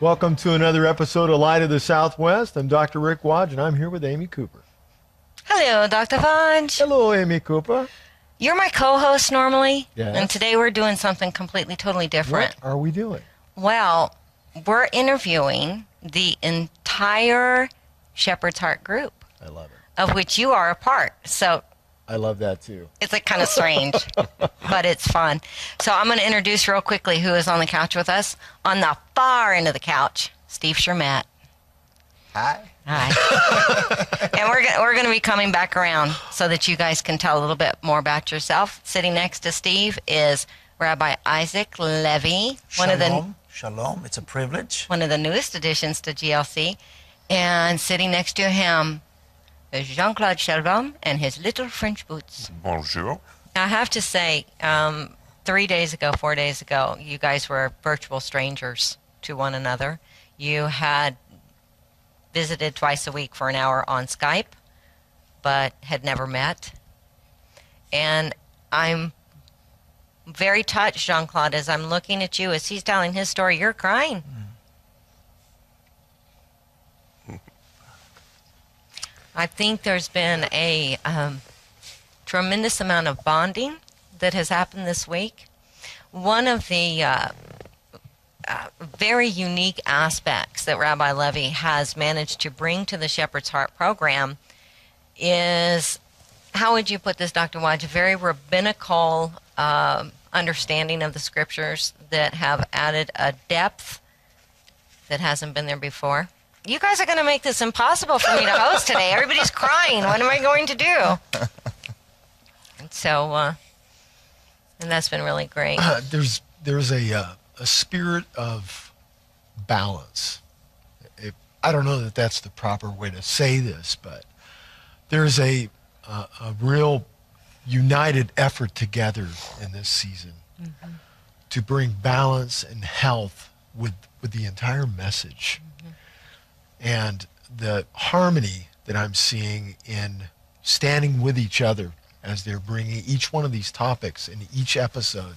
Welcome to another episode of Light of the Southwest. I'm Dr. Rick Wadge, and I'm here with Amy Cooper. Hello, Dr. Wadge. Hello, Amy Cooper. You're my co-host normally, Yes. and today we're doing something completely, totally different. What are we doing? Well, we're interviewing the entire Shepherd's Heart group, I love it. of which you are a part. So I love that too. it's like kind of strange, but it's fun. So I'm going to introduce real quickly who is on the couch with us. On the far end of the couch, Steve Shermatt. Hi. Hi. And we're going to be coming back around so that you guys can tell a little bit more about yourself. Sitting next to Steve is Rabbi Isaac Levy, Shalom. It's a privilege. one of the newest additions to GLC. And sitting next to him is Jean-Claude Shalom and his little French boots. Bonjour. Now, I have to say, 4 days ago, you guys were virtual strangers to one another. You had visited twice a week for an hour on Skype, but had never met. And I'm very touched, Jean-Claude, as I'm looking at you, as he's telling his story, you're crying. I think there's been a tremendous amount of bonding that has happened this week. One of the very unique aspects that Rabbi Levy has managed to bring to the Shepherd's Heart program is, how would you put this, Dr. Wadge, a very rabbinical understanding of the scriptures that have added a depth that hasn't been there before. You guys are going to make this impossible for me to host today. Everybody's crying. What am I going to do? And so, and that's been really great. There's a spirit of balance. I don't know that that's the proper way to say this, but there's a real united effort together in this season to bring balance and health with the entire message. And the harmony that I'm seeing in standing with each other as they're bringing each one of these topics in each episode,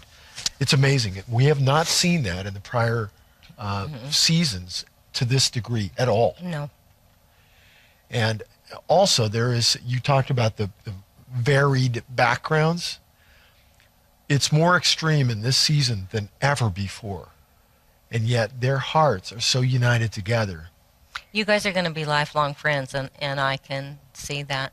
it's amazing. We have not seen that in the prior seasons to this degree at all. No. And also you talked about the varied backgrounds. It's more extreme in this season than ever before. And yet their hearts are so united together. You guys are going to be lifelong friends, and I can see that.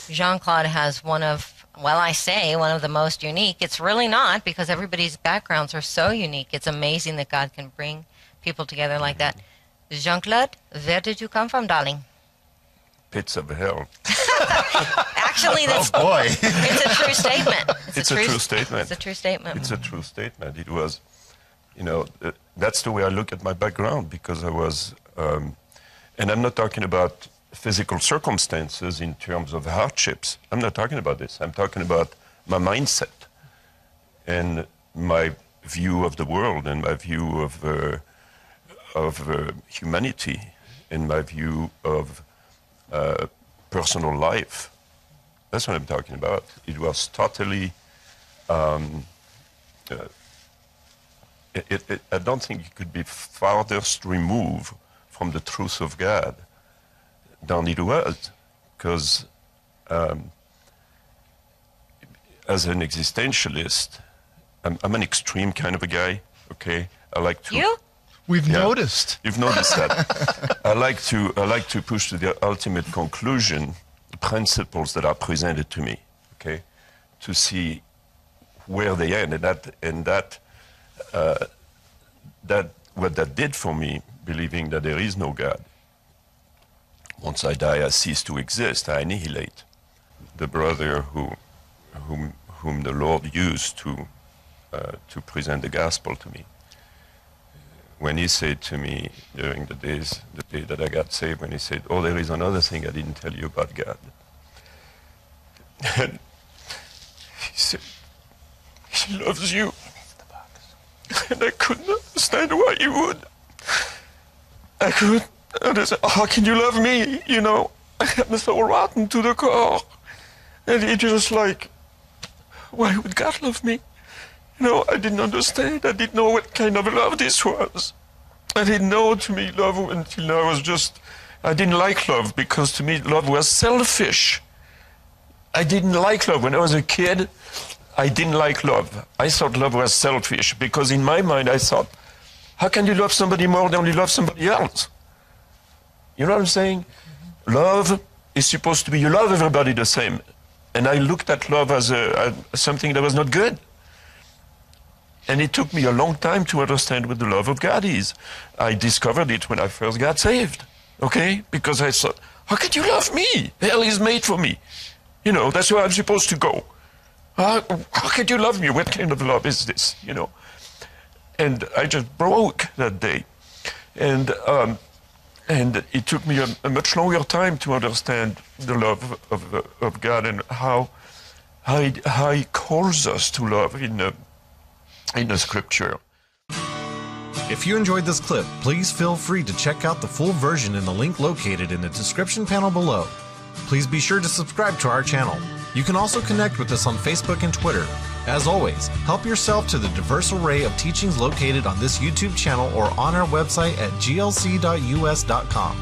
Jean-Claude has one of the most unique. It's really not, because everybody's backgrounds are so unique. It's amazing that God can bring people together like that. Jean-Claude, where did you come from, darling? Pits of hell. Actually, that's Boy. it's a true statement. It's a true statement. It's a true statement. It's a true statement. It was, that's the way I look at my background, because I was, and I'm not talking about physical circumstances in terms of hardships. I'm not talking about this. I'm talking about my mindset and my view of the world and my view of humanity and my view of personal life. That's what I'm talking about. It was totally, I don't think it could be farthest removed from the truth of God than it was, because as an existentialist, I'm an extreme kind of a guy, okay? I like to... You? We've noticed. You've noticed that. I like to push to the ultimate conclusion the principles that are presented to me, okay, to see where they end, and that what that did for me, believing that there is no God. Once I die, I cease to exist. I annihilate. The brother whom the Lord used to present the gospel to me, when he said to me during the day that I got saved, when he said, "Oh, there is another thing I didn't tell you about God." And he said, "He loves you." And I couldn't understand why he would. I couldn't understand. How can you love me? I'm so rotten to the core. And he just like, why would God love me? I didn't understand. I didn't know what kind of love this was. I didn't know to me love until I didn't like love because to me love was selfish. I didn't like love. When I was a kid, I didn't like love. I thought love was selfish because in my mind I thought, how can you love somebody more than you love somebody else? You know what I'm saying? Love is supposed to be, you love everybody the same. And I looked at love as something that was not good. And it took me a long time to understand what the love of God is. I discovered it when I first got saved, okay? Because I thought, how could you love me? Hell is made for me. You know, that's where I'm supposed to go. How could you love me? What kind of love is this, you know? And I just broke that day. And it took me a much longer time to understand the love of God and how he calls us to love in the scripture. If you enjoyed this clip, please feel free to check out the full version in the link located in the description panel below. Please be sure to subscribe to our channel. You can also connect with us on Facebook and Twitter. As always, help yourself to the diverse array of teachings located on this YouTube channel or on our website at glc.us.com.